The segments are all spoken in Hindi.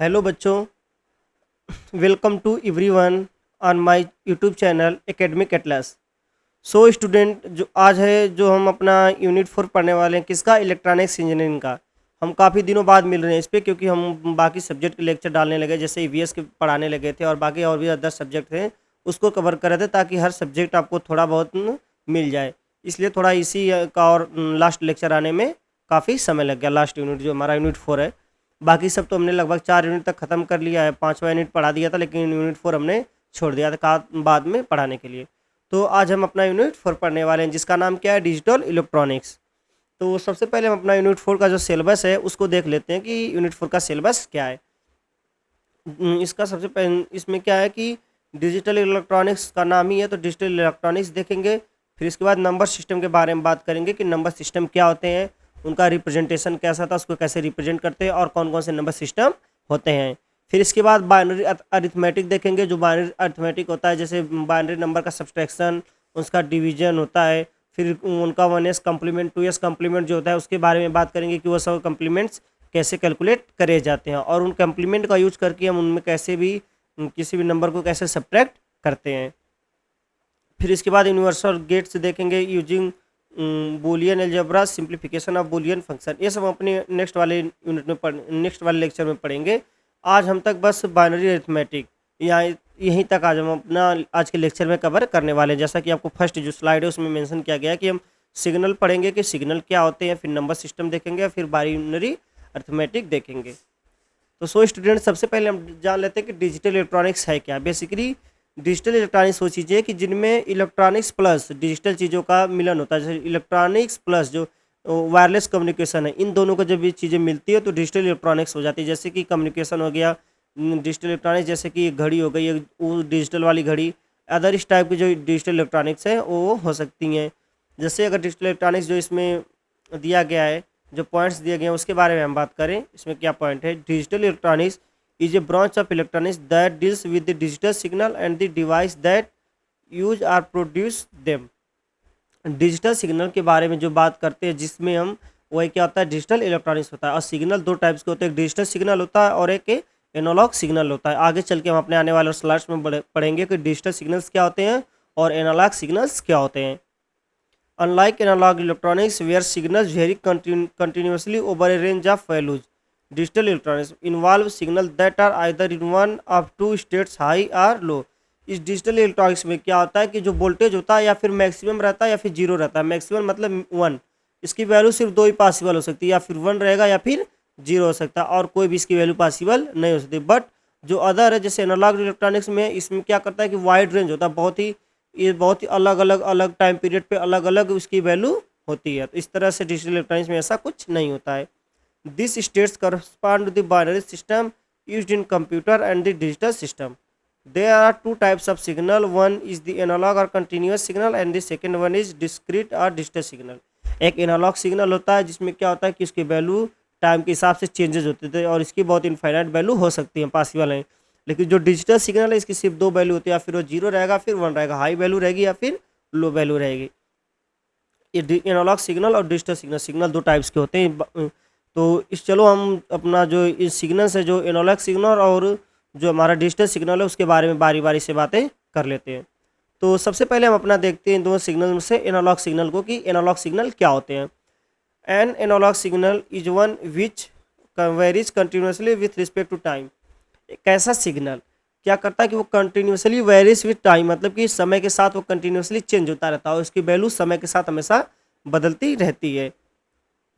हेलो बच्चों, welcome to everyone on my YouTube channel Academic Atlas. So student, जो आज है जो हम अपना यूनिट 4 पढ़ने वाले हैं किसका, इलेक्ट्रॉनिक्स इंजीनियरिंग का। हम काफ़ी दिनों बाद मिल रहे हैं इस पे, क्योंकि हम बाकी सब्जेक्ट के लेक्चर डालने लगे, जैसे ईवीएस के पढ़ाने लगे थे और बाकी और भी अदर सब्जेक्ट थे उसको कवर कर रहे थे, ताकि हर सब्जेक्ट आपको थोड़ा बहुत मिल जाए। इसलिए थोड़ा इसी का और लास्ट लेक्चर आने में काफ़ी समय लग गया। लास्ट यूनिट जो हमारा यूनिट 4 है, बाकी सब तो हमने लगभग 4 यूनिट तक ख़त्म कर लिया है। 5वां यूनिट पढ़ा दिया था, लेकिन यूनिट 4 हमने छोड़ दिया था बाद में पढ़ाने के लिए। तो आज हम अपना यूनिट 4 पढ़ने वाले हैं, जिसका नाम क्या है, डिजिटल इलेक्ट्रॉनिक्स। तो सबसे पहले हम अपना यूनिट 4 का जो सिलेबस है उसको देख लेते हैं कि यूनिट 4 का सिलेबस क्या है। इसका सबसे पहले इसमें क्या है कि डिजिटल इलेक्ट्रॉनिक्स का नाम ही है, तो डिजिटल इलेक्ट्रॉनिक्स देखेंगे। फिर इसके बाद नंबर सिस्टम के बारे में बात करेंगे कि नंबर सिस्टम क्या होते हैं, उनका रिप्रेजेंटेशन कैसा था, उसको कैसे रिप्रेजेंट करते हैं और कौन कौन से नंबर सिस्टम होते हैं। फिर इसके बाद बाइनरी अरिथमेटिक देखेंगे। जो बाइनरी अरिथमेटिक होता है, जैसे बाइनरी नंबर का सब्सट्रैक्शन, उसका डिवीजन होता है। फिर उनका 1s कम्प्लीमेंट 2s कम्प्लीमेंट जो होता है उसके बारे में बात करेंगे कि वो सब कम्प्लीमेंट्स कैसे कैलकुलेट करे जाते हैं और उन कम्प्लीमेंट का यूज करके हम उनमें कैसे भी किसी भी नंबर को कैसे सब्ट्रैक्ट करते हैं। फिर इसके बाद यूनिवर्सल गेट्स देखेंगे, using Boolean algebra, simplification of Boolean function. ये सब अपने नेक्स्ट वाले यूनिट में नेक्स्ट वाले लेक्चर में पढ़ेंगे। आज हम तक बस बाइनरी अरिथमेटिक यहाँ यहीं तक आज हम अपना आज के लेक्चर में कवर करने वाले हैं। जैसा कि आपको फर्स्ट जो स्लाइड है उसमें मेंशन किया गया है कि हम सिग्नल पढ़ेंगे कि सिग्नल क्या होते हैं, फिर नंबर सिस्टम देखेंगे, फिर बाइनरी अरिथमेटिक देखेंगे। तो स्टूडेंट, सबसे पहले हम जान लेते हैं कि डिजिटल इलेक्ट्रॉनिक्स है क्या। बेसिकली डिजिटल इलेक्ट्रॉनिक्स वो चीज़ें कि जिनमें इलेक्ट्रॉनिक्स प्लस डिजिटल चीज़ों का मिलन होता है। जैसे इलेक्ट्रॉनिक्स प्लस जो वायरलेस कम्युनिकेशन है, इन दोनों को जब ये चीज़ें मिलती है तो डिजिटल इलेक्ट्रॉनिक्स हो जाती है। जैसे कि कम्युनिकेशन हो गया डिजिटल इलेक्ट्रॉनिक्स, जैसे कि घड़ी हो गई, वो डिजिटल वाली घड़ी। अदर इस टाइप की जो डिजिटल इलेक्ट्रॉनिक्स है वो हो सकती हैं। जैसे अगर डिजिटल इलेक्ट्रॉनिक्स जो इसमें दिया गया है, जो पॉइंट्स दिए गए हैं उसके बारे में हम बात करें, इसमें क्या पॉइंट है। Digital electronics is a branch of electronics that deals with the digital signal and the device that use or produce them. Digital signal के बारे में जो बात करते हैं, जिसमें हम वही क्या होता है, डिजिटल इलेक्ट्रॉनिक्स होता है। और सिग्नल दो टाइप्स के होते हैं, एक डिजिटल सिग्नल होता है और एक एनालॉग सिग्नल होता है। आगे चल के हम अपने आने वाले स्लाइड्स में पढ़ेंगे कि डिजिटल सिग्नल्स क्या होते हैं और एनालॉग सिग्नल्स क्या होते हैं। Unlike analog electronics, where signals vary continuously over a range of values, digital electronics involve signals that are either in one of two states, high or low. इस डिजिटल इलेक्ट्रॉनिक्स में क्या होता है कि जो वोल्टेज होता है या फिर मैक्सिमम रहता है या फिर जीरो रहता है। मैक्सिमम मतलब 1, इसकी वैल्यू सिर्फ दो ही पॉसिबल हो सकती है, या फिर 1 रहेगा या फिर 0 हो सकता है, और कोई भी इसकी वैल्यू पॉसिबल नहीं हो सकती। बट जो अदर है, जैसे एनालॉग इलेक्ट्रॉनिक्स में, इसमें क्या करता है कि वाइड रेंज होता है, बहुत ही अलग टाइम पीरियड पे अलग अलग उसकी वैल्यू होती है। तो इस तरह से डिजिटल इलेक्ट्रॉनिक्स में ऐसा कुछ नहीं होता है। This states correspond to the binary system used in computer and the digital system. There are two types of signal, one is the analog और continuous signal and the second one is discrete और डिजिटल सिग्नल। एक एनालॉग सिग्नल होता है जिसमें क्या होता है कि उसकी वैल्यू टाइम के हिसाब से चेंजेस होते थे और इसकी बहुत इनफाइनाइट वैल्यू हो सकती है, पॉसिबल है। लेकिन जो डिजिटल सिग्नल है, इसकी सिर्फ दो वैल्यू होती है, या फिर वो 0 रहेगा फिर 1 रहेगा, हाई वैल्यू रहेगी या फिर लो वैल्यू रहेगी। ये एनालॉग सिग्नल और डिजिटल सिग्नल दो टाइप्स के होते हैं। तो चलो हम अपना जो इस सिग्नल से जो एनालॉग सिग्नल और जो हमारा डिजिटल सिग्नल है उसके बारे में बारी बारी से बातें कर लेते हैं। तो सबसे पहले हम अपना देखते हैं इन दोनों सिग्नल में से एनालॉग सिग्नल को, कि एनालॉग सिग्नल क्या होते हैं। An analog signal is one which varies continuously with respect to time. एक ऐसा सिग्नल क्या करता है कि वो कंटिन्यूसली वेरीज विथ टाइम, मतलब कि समय के साथ वो कंटिन्यूसली चेंज होता रहता है और उसकी वैल्यू समय के साथ हमेशा बदलती रहती है।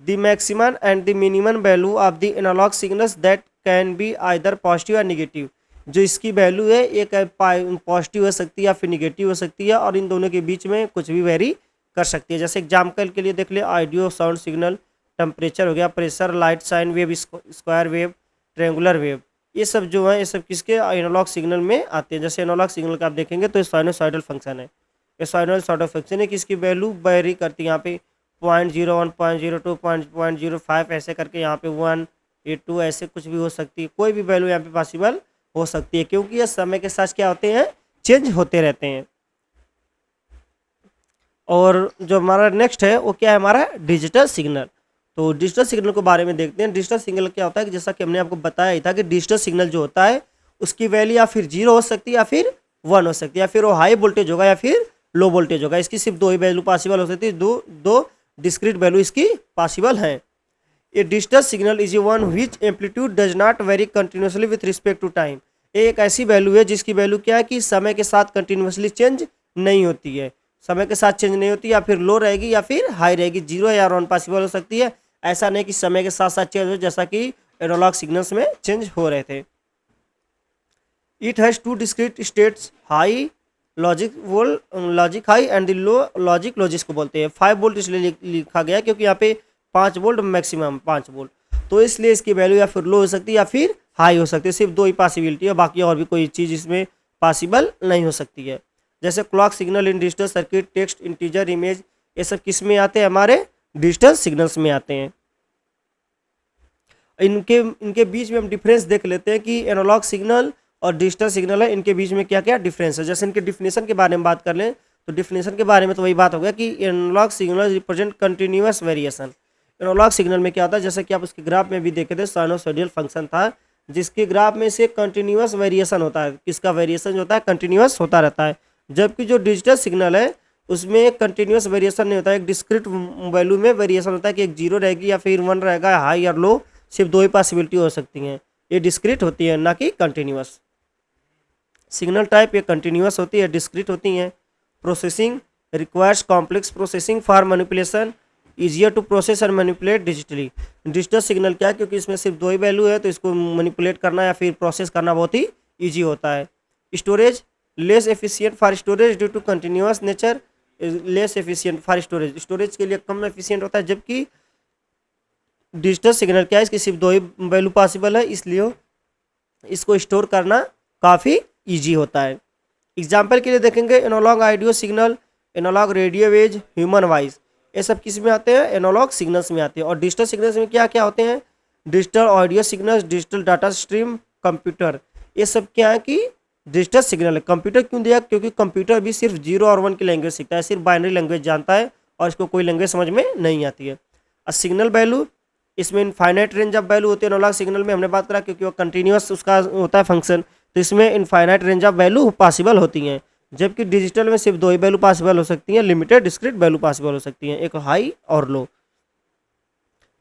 The maximum and the minimum value of the analog signals that can be either positive या निगेटिव। जो इसकी वैल्यू है एक पॉजिटिव हो सकती है या फिर निगेटिव हो सकती है, और इन दोनों के बीच में कुछ भी वेरी कर सकती है। जैसे एग्जाम्पल के लिए देख ले, ऑडियो साउंड सिग्नल, टेम्परेचर हो गया, pressure, light, sine wave, square wave, triangular wave, ये सब जो है ये सब किसके एनालॉग सिग्नल में आते हैं। जैसे एनालॉग सिग्नल का आप देखेंगे तो साइनोसॉइडल फंक्शन है, ये साइनोसॉइडल फंक्शन है कि इसकी वैल्यू वेरी करती है। यहाँ पे 0.01, 0.02, 0.05 ऐसे करके, यहाँ पे 1, 2 ऐसे कुछ भी हो सकती है। कोई भी वैल्यू यहाँ पे पॉसिबल हो सकती है, क्योंकि ये समय के साथ क्या होते हैं, चेंज होते रहते हैं। और जो हमारा नेक्स्ट है वो क्या है, हमारा डिजिटल सिग्नल। तो डिजिटल सिग्नल के बारे में देखते हैं। डिजिटल सिग्नल क्या होता है कि जैसा कि हमने आपको बताया ही था कि डिजिटल सिग्नल जो होता है उसकी वैल्यू या फिर 0 हो सकती है या फिर 1 हो सकती है, या फिर वो हाई वोल्टेज होगा या फिर लो वोल्टेज होगा। इसकी सिर्फ 2 ही वैल्यू पॉसिबल हो सकती है, दो डिस्क्रीट वैल्यू इसकी पॉसिबल हैं। A digital signal is a one which amplitude does not vary continuously with respect to time. एक ऐसी वैल्यू है जिसकी वैल्यू क्या है कि समय के साथ कंटिन्यूसली चेंज नहीं होती है, समय के साथ चेंज नहीं होती, या फिर लो रहेगी या फिर हाई रहेगी, 0 या 1 पॉसिबल हो सकती है। ऐसा नहीं कि समय के साथ साथ चेंज हो, जैसा कि एनालॉग सिग्नल्स में चेंज हो रहे थे। It has 2 discrete states, high logic high and the low logic low जिसको बोलते हैं। 5 वोल्ट इसलिए लिखा गया क्योंकि यहाँ पे 5 वोल्ट मैक्सिमम 5 वोल्ट, तो इसलिए इसकी वैल्यू या फिर लो हो सकती है या फिर हाई हो सकती है। सिर्फ 2 ही पॉसिबिलिटी है, बाकी और भी कोई चीज़ इसमें पॉसिबल नहीं हो सकती है। जैसे क्लॉक सिग्नल इन digital circuit, text, integer, image, ये सब किस में आते हैं? हमारे डिजिटल सिग्नल्स में आते हैं। इनके बीच में हम डिफरेंस देख लेते हैं कि एनालॉग सिग्नल और डिजिटल सिग्नल है, इनके बीच में क्या क्या डिफरेंस है। जैसे इनके डिफिनेशन के बारे में बात कर लें तो डिफिनेशन के बारे में तो वही बात हो गया कि analog signal represent continuous variation. Analog signal में क्या होता है, जैसे कि आप उसके ग्राफ में भी देखे थे, साइनोसॉइडल फंक्शन था जिसके ग्राफ में से कंटिन्यूअस वेरिएशन होता है। किसका वेरिएशन जो होता है? कंटिन्यूअस होता रहता है। जबकि जो डिजिटल सिग्नल है उसमें कंटिन्यूअस वेरिएशन नहीं होता है, एक डिस्क्रीट वैल्यू में वेरिएशन होता है कि एक 0 रहेगी या फिर 1 रहेगा, हाई और लो सिर्फ 2 ही पॉसिबिलिटी हो सकती हैं। ये डिस्क्रीट होती है ना कि कंटिन्यूअस। सिग्नल टाइप ये कंटिन्यूअस होती है, डिस्क्रीट होती हैं। Processing requires complex processing for manipulation, easier to process और मैनिपुलेट डिजिटली। डिजिटल सिग्नल क्या है, क्योंकि इसमें सिर्फ 2 ही वैल्यू है तो इसको मैनिपुलेट करना या फिर प्रोसेस करना बहुत ही ईजी होता है। Storage less efficient for storage due to continuous nature, less efficient for storage, storage के लिए कम एफिशिएंट होता है। जबकि डिजिटल सिग्नल क्या है, इसकी सिर्फ 2 ही वैल्यू पॉसिबल है, इसलिए इसको स्टोर करना काफ़ी ईजी होता है। एग्जाम्पल के लिए देखेंगे analogue audio signal, analogue radio wave, human voice, ये सब किस में आते हैं? एनालॉग सिग्नल्स में आते हैं। और डिजिटल सिग्नल्स में क्या क्या होते हैं? Digital audio signals, digital data stream, computer, ये सब क्या है कि डिजिटल सिग्नल है। कंप्यूटर क्यों दिया? क्योंकि कंप्यूटर भी सिर्फ 0 और 1 की लैंग्वेज सीखता है, सिर्फ बाइनरी लैंग्वेज जानता है और इसको कोई लैंग्वेज समझ में नहीं आती है। और सिग्नल वैल्यू, इसमें इनफाइनाइट रेंज ऑफ वैल्यू होती है। एनालॉग सिग्नल में हमने बात करा क्योंकि वो कंटिन्यूअस उसका होता है फंक्शन, तो इसमें infinite range of value possible होती हैं। जबकि डिजिटल में सिर्फ 2 ही वैल्यू पॉसिबल हो सकती हैं, लिमिटेड डिस्क्रीट वैल्यू पॉसिबल हो सकती हैं, एक हाई और लो।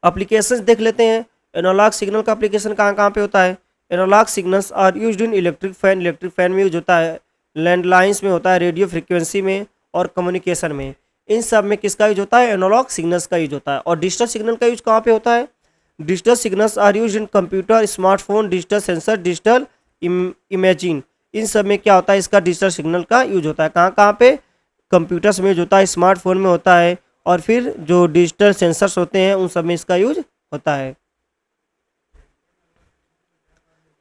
एप्लीकेशंस देख लेते हैं। एनालॉग सिग्नल का एप्लीकेशन कहाँ कहाँ पे होता है? Analogue signals are used in electric fan, electric fan में यूज होता है, लैंडलाइंस में होता है, रेडियो फ्रिक्वेंसी में और कम्युनिकेशन में। इन सब में किसका यूज होता है? एनालॉग सिग्नल्स का यूज होता है। और डिजिटल सिग्नल का यूज कहाँ पे होता है? Digital signals are used in computer, smartphone, digital sensor, digital imaging, इन सब में क्या होता है? इसका डिजिटल सिग्नल का यूज होता है। कहाँ कहाँ पे? कंप्यूटर्स में यूज होता है, स्मार्टफोन में होता है, और फिर जो डिजिटल सेंसर्स होते हैं उन सब में इसका यूज होता है।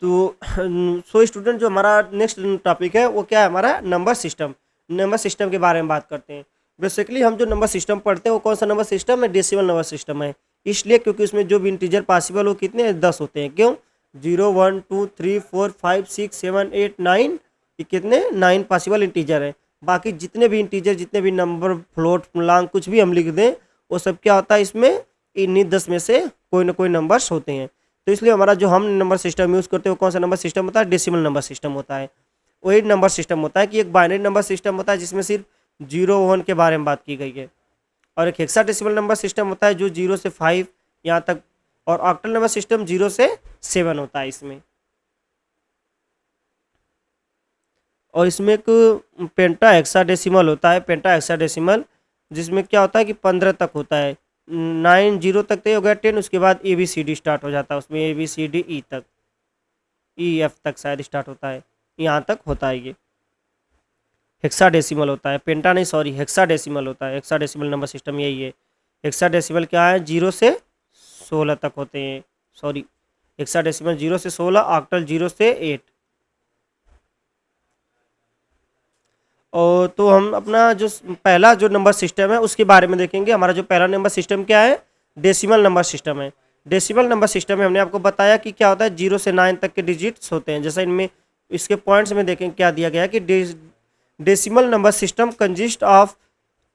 तो सो स्टूडेंट, जो हमारा नेक्स्ट टॉपिक है वो क्या है? हमारा नंबर सिस्टम। नंबर सिस्टम के बारे में बात करते हैं। बेसिकली हम जो नंबर सिस्टम पढ़ते हैं वो कौन सा नंबर सिस्टम है? डेसिमल नंबर सिस्टम है। इसलिए क्योंकि उसमें जो भी इंटीजर पॉसिबल हो कितने? 10 होते हैं। क्यों? 0, 1, 2, 3, 4, 5, 6, 7, 8, 9, ये कितने? 9 पॉसिबल इंटीजर है। बाकी जितने भी इंटीजर, जितने भी नंबर, फ्लोट, पूर्णांक, कुछ भी हम लिख दें वो सब क्या होता है? इसमें इन्हीं 10 में से कोई ना कोई नंबर्स होते हैं। तो इसलिए हमारा जो हम नंबर सिस्टम यूज़ करते हैं वो कौन सा नंबर सिस्टम होता है? डेसिमल नंबर सिस्टम होता है। वही नंबर सिस्टम होता है कि एक बाइनरी नंबर सिस्टम होता है जिसमें सिर्फ 0, 1 के बारे में बात की गई है, और एक हेक्साडेसिमल नंबर सिस्टम होता है जो 0 से 5 यहाँ तक, और ऑक्टल नंबर सिस्टम 0 से 7 होता है इसमें। और इसमें एक पेंटा हेक्साडेसिमल होता है, पेंटा हेक्साडेसिमल, जिसमें क्या होता है कि 15 तक होता है। 9 0 तक तो हो गया 10, उसके बाद ABCD स्टार्ट हो जाता है उसमें, ABCD E तक, EF तक शायद स्टार्ट होता है, यहाँ तक होता है। ये हेक्साडेसिमल होता है, पेंटा नहीं, सॉरी, हेक्साडेसिमल होता है। हेक्साडेसिमल नंबर सिस्टम यही है। हेक्साडेसिमल क्या है? 0 से 16 तक होते हैं, सॉरी, हेक्साडेसिमल 0 से 16, ऑक्टल 0 से 8। और तो हम अपना जो पहला जो नंबर सिस्टम है उसके बारे में देखेंगे। हमारा जो पहला नंबर सिस्टम क्या है? डेसिमल नंबर सिस्टम है। डेसिमल नंबर सिस्टम में हमने आपको बताया कि क्या होता है, 0 से 9 तक के डिजिट्स होते हैं। जैसा इनमें इसके पॉइंट्स में देखें क्या दिया गया है कि decimal number system consist of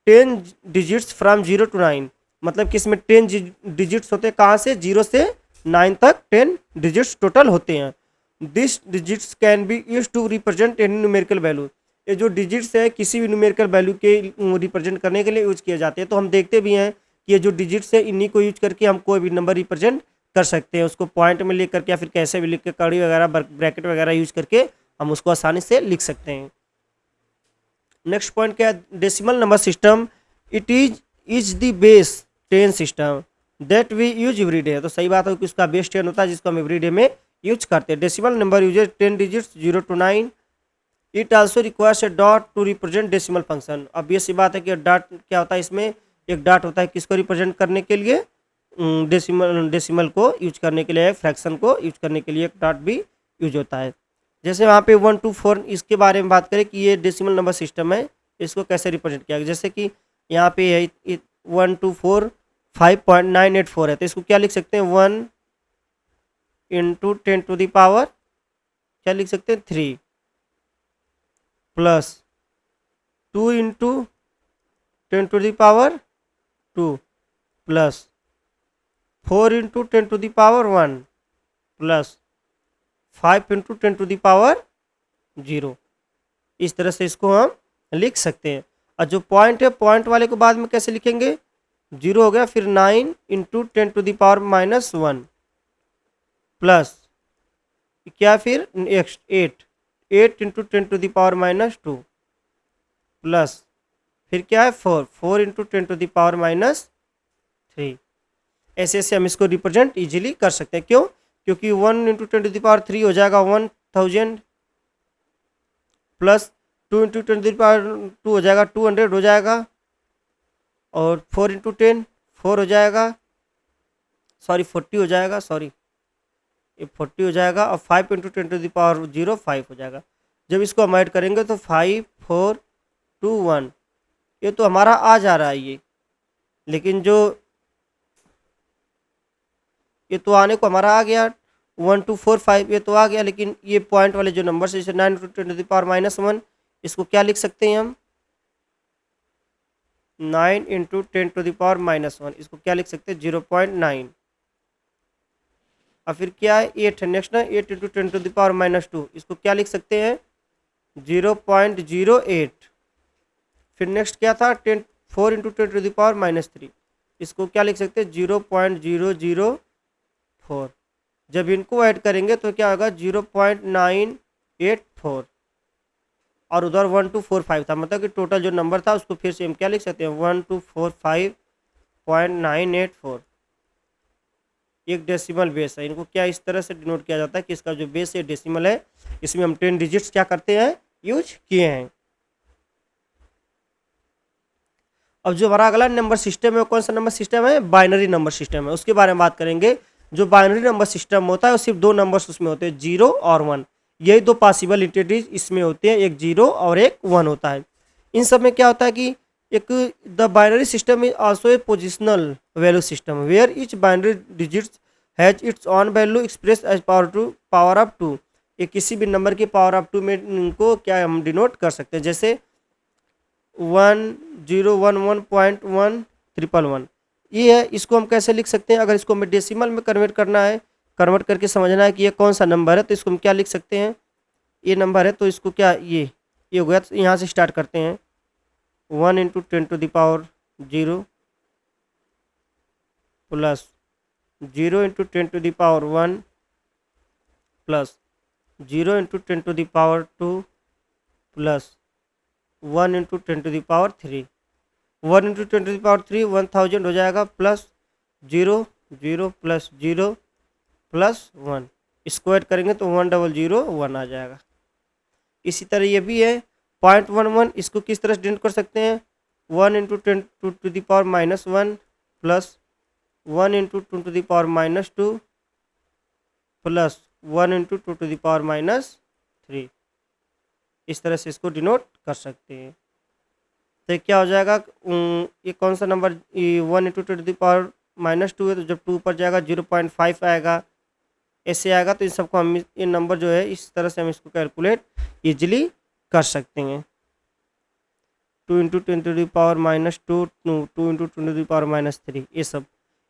10 digits from 0 to 9। मतलब कि इसमें 10 डिजिट्स होते हैं, कहाँ से, 0 से 9 तक 10 डिजिट्स टोटल होते हैं। This digits can be use to represent any numerical value. ये जो डिजिट्स है किसी भी न्यूमेरिकल वैल्यू के रिप्रेजेंट करने के लिए यूज किए जाते हैं। तो हम देखते भी हैं कि ये जो डिजिट्स है इन्हीं को यूज करके हम कोई भी नंबर रिप्रेजेंट कर सकते हैं, उसको पॉइंट में लिख करके या फिर कैसे भी लिख के, कड़ी वगैरह ब्रैकेट वगैरह यूज करके हम उसको आसानी से लिख सकते हैं। नेक्स्ट पॉइंट क्या है, decimal number system it is the base 10 system that we use every day. तो सही बात है कि उसका बेस 10 होता है जिसको हम एवरी डे में यूज करते हैं। Decimal number uses 10 digits 0 to 9। It also requires a dot to represent decimal function. अब ये सी बात है कि डॉट क्या होता है, इसमें एक डॉट होता है किसको रिप्रेजेंट करने के लिए, डेसिमल को यूज करने के लिए, फ्रैक्शन को यूज करने के लिए एक डॉट भी यूज होता है। जैसे वहाँ पे 1 to 4 इसके बारे में बात करें कि ये डेसिमल नंबर सिस्टम है, इसको कैसे रिप्रेजेंट किया गया। जैसे कि यहाँ पे है 1 to 4 5.984 है, तो इसको क्या लिख सकते हैं, 1 into 10 to the पावर क्या लिख सकते हैं 3 plus 2 into 10 to the power 2 plus 4 into 10 to the power 1 plus 5 into 10 to the power 0। इस तरह से इसको हम लिख सकते हैं। और जो पॉइंट है, पॉइंट वाले को बाद में कैसे लिखेंगे, 0 हो गया, फिर 9 into 10 to the power -1 plus क्या, फिर next 8 into 10 to the power -2 plus फिर क्या है 4 into 10 to the पावर -3। ऐसे ऐसे हम इसको रिप्रेजेंट इजीली कर सकते हैं। क्यों, क्योंकि 1 into 10 to the पावर 3 हो जाएगा 1000 plus 2 into 10 to the power 2 हो जाएगा 200 हो जाएगा, और 4 into 10 4 हो जाएगा, सॉरी 40 हो जाएगा, सॉरी ये 40 हो जाएगा, और 5 into 10 to the पावर 0 5 हो जाएगा। जब इसको हम ऐड करेंगे तो 5 4 2 1 ये तो हमारा आ जा रहा है ये, लेकिन जो ये तो आने को हमारा आ गया 1 2 4 5 ये तो आ गया, लेकिन ये पॉइंट वाले जो नंबर जैसे 9 into 10 to the पावर -1 इसको क्या लिख सकते हैं हम, 9 into 10 to the पावर -1 इसको क्या लिख सकते हैं 0.9। और फिर क्या है 8 है नेक्स्ट ना, 8 into 10 to the पावर -2 इसको क्या लिख सकते हैं 0.08। फिर नेक्स्ट क्या था 4 into 10 to the पावर -3 इसको क्या लिख सकते हैं 0.004। जब इनको ऐड करेंगे तो क्या होगा 0.984, और उधर 1245 था, मतलब कि टोटल जो नंबर था उसको फिर से हम क्या लिख सकते हैं 1245.984। एक डेसिमल बेस है, इनको क्या इस तरह से डिनोट किया जाता है कि इसका जो बेस है डेसिमल है, इसमें हम 10 डिजिट्स क्या करते हैं यूज किए हैं। अब जो हमारा अगला नंबर सिस्टम है वो कौन सा नंबर सिस्टम है, बाइनरी नंबर सिस्टम है, उसके बारे में बात करेंगे। जो बाइनरी नंबर सिस्टम होता है वो सिर्फ 2 नंबर्स उसमें होते हैं 0 और 1, यही 2 पॉसिबल इंटिटीज इसमें होते हैं, एक 0 और एक 1 होता है। इन सब में क्या होता है कि एक the binary system is also a positional value system where each binary digits has its own value express as power of 2। ये किसी भी नंबर की पावर ऑफ 2 में इनको क्या हम डिनोट कर सकते हैं, जैसे 1011.111 ये है, इसको हम कैसे लिख सकते हैं। अगर इसको हमें डेसिमल में कन्वर्ट करना है, कन्वर्ट करके समझना है कि ये कौन सा नंबर है, तो इसको हम क्या लिख सकते हैं, ये नंबर है तो इसको क्या ये हो गया, तो यहाँ से स्टार्ट करते हैं 1 into 10 to the power 0 plus 0 into 10 to the power 1 plus 0 into 10 to the power 2 plus 1 into 10 to the power 3, 1 into 10 to the power 3 1000 हो जाएगा, प्लस 0 0 प्लस 0 प्लस 1 इसको ऐड करेंगे तो 1001 आ जाएगा। इसी तरह ये भी है 0.11, इसको किस तरह से डिनोट कर सकते हैं 1 into 10 to the power -1 plus 1 into 2 to the power -2 plus 1 into 2 to the power -3। इस तरह से इसको डिनोट कर सकते हैं। तो क्या हो जाएगा, ये कौन सा number 1 into 10 to the power -2 है, तो जब 2 ऊपर जाएगा 0.5 आएगा, ऐसे आएगा। तो इन सबको हम ये नंबर जो है इस तरह से हम इसको कैलकुलेट इजीली कर सकते हैं। 2 इंटू 10⁻²2 2 इंटू 10⁻³ ये सब,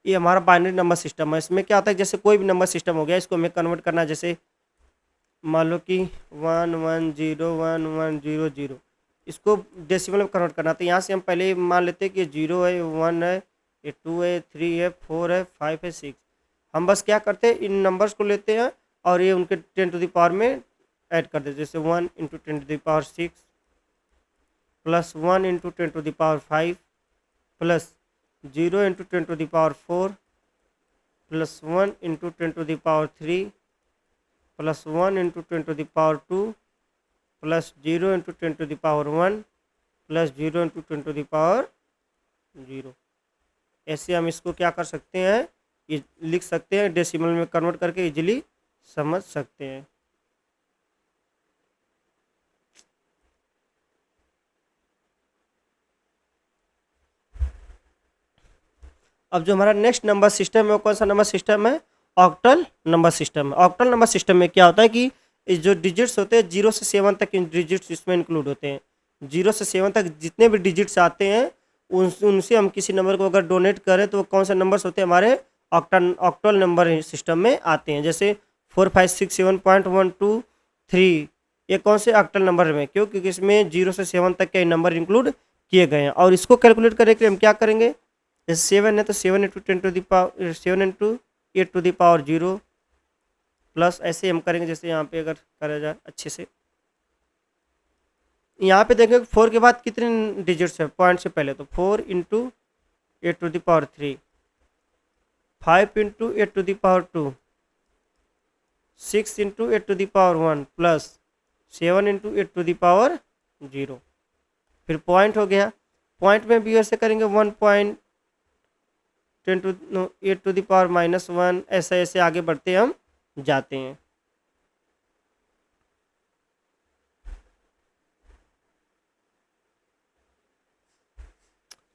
ये हमारा बाइनरी नंबर सिस्टम है। इसमें क्या होता है, जैसे कोई भी नंबर सिस्टम हो गया, इसको हमें कन्वर्ट करना है। जैसे मान लो कि 1 1 0 1 1 0 0, इसको डेसिमल में कन्वर्ट करना। तो यहाँ से हम पहले मान लेते हैं कि 0 है, 1 है, ये 2 है, 3 है, 4 है, 5 है, 6। हम बस क्या करते हैं, इन नंबर्स को लेते हैं और ये उनके 10⁻में ऐड कर देते हैं। जैसे 1 into 10⁻6 plus 1 into 10⁻5 plus 0 into 10⁻4 plus 1 into 10⁻3 plus 1 into 10⁻2 plus 0 into 10⁻1 plus 0 into 10⁻0। ऐसे हम इसको क्या कर सकते हैं, ये लिख सकते हैं, डेसिमल में कन्वर्ट करके इजीली समझ सकते हैं। अब जो हमारा नेक्स्ट नंबर सिस्टम है वो कौन सा नंबर सिस्टम है, ऑक्टल नंबर सिस्टम है। ऑक्टल नंबर सिस्टम में क्या होता है कि इस जो डिजिट्स होते हैं 0 से 7 तक इन डिजिट्स इसमें इंक्लूड होते हैं। 0 से 7 तक जितने भी डिजिट्स आते हैं उनसे हम किसी नंबर को अगर डोनेट करें तो वो कौन से नंबर्स होते हैं, हमारे ऑक्टल नंबर सिस्टम में आते हैं। जैसे 4 5 6 7.123 ये कौन से ऑक्टल नंबर में, क्योंकि इसमें 0 से 7 तक के नंबर इंक्लूड किए गए हैं। और इसको कैलकुलेट करने के लिए हम क्या करेंगे, जैसे 7 है तो 7 इंटू 7 इंटू 8⁻0 प्लस ऐसे हम करेंगे। जैसे यहाँ पे अगर करा जाए अच्छे से, यहाँ पे देखेंगे 4 के बाद कितने डिजिट्स है पॉइंट से पहले, तो 4 into 8⁻3 5 into 8⁻2 6 into 8⁻1 plus 7 into 8⁻0। फिर पॉइंट हो गया, पॉइंट में भी ऐसे करेंगे 1.8⁻1 ऐसे ऐसे आगे बढ़ते हम जाते हैं।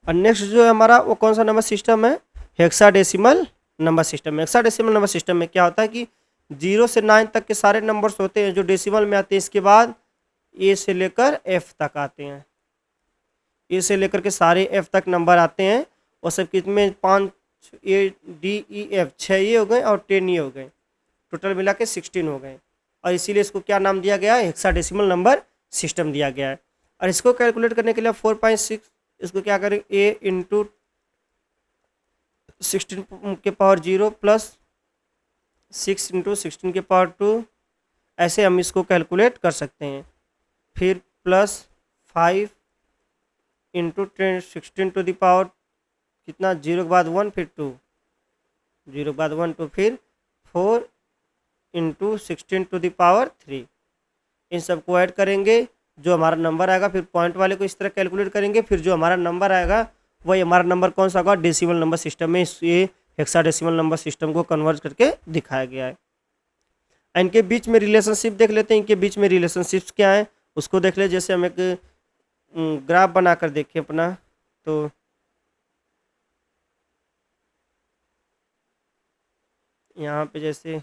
और नेक्स्ट जो है हमारा वो कौन सा नंबर सिस्टम है, hexadecimal number system. Hexadecimal number system में क्या होता है कि 0 से 9 तक के सारे नंबर्स होते हैं जो डेसिमल में आते हैं। इसके बाद ए से लेकर एफ तक आते हैं, ए से लेकर के सारे एफ तक नंबर आते हैं। और सब कितने 5 ए डी ई एफ 6 ये हो गए और 10 ये हो गए, टोटल मिला के 16 हो गए। और इसीलिए इसको क्या नाम दिया गया है, हेक्साडेसिमल नंबर सिस्टम दिया गया है। और इसको कैलकुलेट करने के लिए 4.6 इसको क्या करें, ए इंटू 16⁻0 प्लस 6 इंटू 16⁻2 ऐसे हम इसको कैलकुलेट कर सकते हैं। फिर प्लस 5 इंटू 16 कितना, 0 के बाद 1 फिर 2, 0 के बाद 1 2 फिर 4 इंटू 16⁻3। इन सबको ऐड करेंगे, जो हमारा नंबर आएगा फिर पॉइंट वाले को इस तरह कैलकुलेट करेंगे। फिर जो हमारा नंबर आएगा वही हमारा नंबर कौन सा होगा, डेसिमल नंबर सिस्टम में ये हेक्साडेसिमल नंबर सिस्टम को कन्वर्ट करके दिखाया गया है। इनके बीच में रिलेशनशिप देख लेते हैं, इनके बीच में रिलेशनशिप्स क्या है उसको देख ले। जैसे हम एक ग्राफ बनाकर देखें अपना, तो यहाँ पे जैसे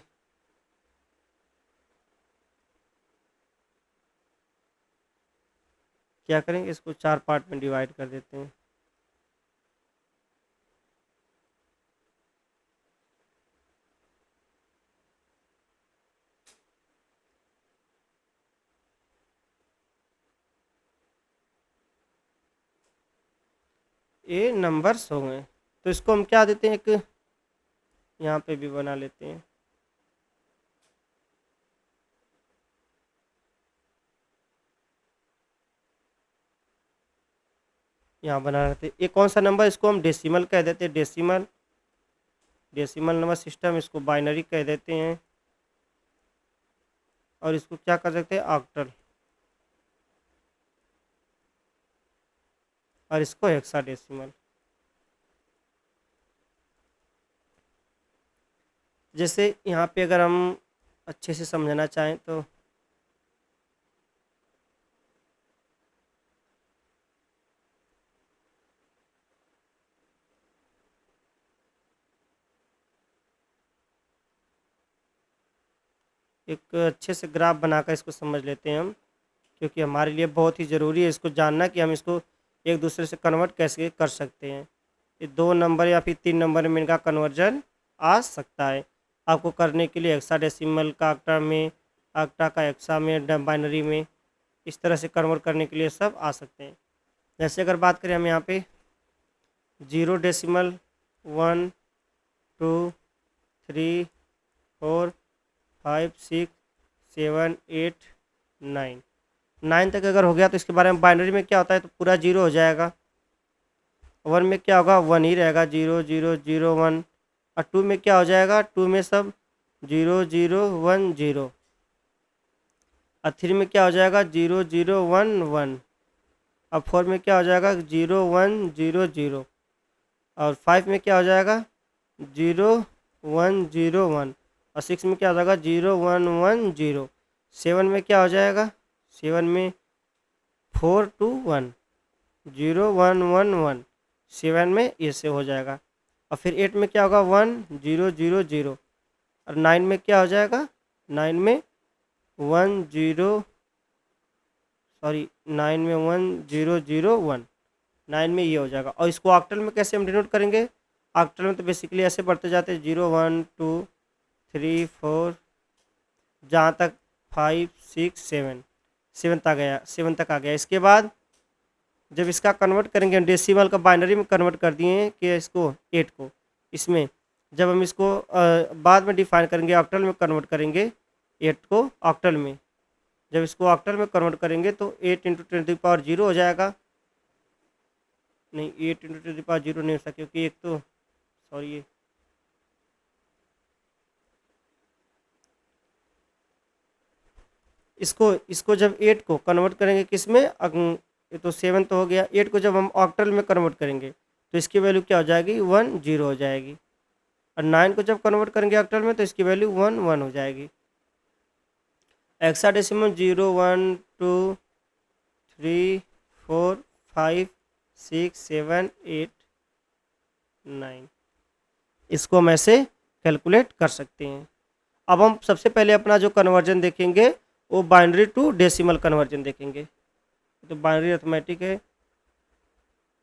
क्या करेंगे, इसको 4 पार्ट में डिवाइड कर देते हैं। ये नंबर्स हो गए, तो इसको हम क्या देते हैं, एक यहाँ पे भी बना लेते हैं। यहाँ बना लेते हैं, ये कौन सा नंबर, इसको हम डेसिमल कह देते हैं, डेसिमल नंबर सिस्टम। इसको बाइनरी कह देते हैं। और इसको क्या कर सकते हैं, ऑक्टल। और इसको हेक्साडेसिमल। जैसे यहाँ पे अगर हम अच्छे से समझना चाहें तो एक अच्छे से ग्राफ बनाकर इसको समझ लेते हैं हम, क्योंकि हमारे लिए बहुत ही ज़रूरी है इसको जानना कि हम इसको एक दूसरे से कन्वर्ट कैसे कर सकते हैं। ये 2 नंबर या फिर 3 नंबर में इनका कन्वर्जन आ सकता है। आपको करने के लिए हेक्साडेसिमल का ऑक्टा में, ऑक्टा का हेक्सा में, बाइनरी में, इस तरह से कन्वर्ट करने के लिए सब आ सकते हैं। जैसे अगर बात करें हम यहाँ पे 0 डेसिमल 1 2 3 4 5 6 7 8 9 9 तक अगर हो गया तो इसके बारे में बाइनरी में क्या होता है, तो पूरा 0 हो जाएगा। 1 में क्या होगा, 1 ही रहेगा, 0 0 0 1। और 2 में क्या हो जाएगा, 2 में सब 0 0 1 0। और 3 में क्या हो जाएगा, 0 0 1 1। अब 4 में क्या हो जाएगा, 0 1 0 0। और 5 में क्या हो जाएगा, 0 1 0 1। और 6 में क्या हो जाएगा, 0 1 1 0। 7 में क्या हो जाएगा, 7 में 4 2 1 0 1 1 1। 7 में ये से हो जाएगा। और फिर 8 में क्या होगा, 1 0 0 0। और 9 में क्या हो जाएगा, 9 में 1 0 सॉरी 9 में 1 0 0 1। 9 में ये हो जाएगा। और इसको ऑक्टल में कैसे हम डिनोट करेंगे, ऑक्टल में तो बेसिकली ऐसे बढ़ते जाते हैं 0 1 2 3 4 जहाँ तक 5 6 7 7 तक गया, 7 तक आ गया। इसके बाद जब इसका कन्वर्ट करेंगे, डेसिमल का बाइनरी में कन्वर्ट कर दिए हैं कि इसको 8 को, इसमें जब हम इसको बाद में डिफाइन करेंगे, ऑक्टल में कन्वर्ट करेंगे 8 को ऑक्टल में। जब इसको ऑक्टल में कन्वर्ट करेंगे तो 8 इंटू 10⁻0 हो जाएगा। नहीं, 8 इंटू 10⁻0 नहीं हो सकता, क्योंकि एक तो सॉरी ये इसको जब 8 को कन्वर्ट करेंगे किस में, ये तो 7 तो हो गया। 8 को जब हम ऑक्टल में कन्वर्ट करेंगे तो इसकी वैल्यू क्या हो जाएगी, 1 0 हो जाएगी। और 9 को जब कन्वर्ट करेंगे ऑक्टल में तो इसकी वैल्यू 1 1 हो जाएगी। हेक्साडेसिमल 0 1 2 3 4 5 6 7 8 9, इसको हम ऐसे कैलकुलेट कर सकते हैं। अब हम सबसे पहले अपना जो कन्वर्जन देखेंगे वो बाइनरी टू डेसिमल कन्वर्जन देखेंगे। तो बाइनरी अर्थमेटिक है,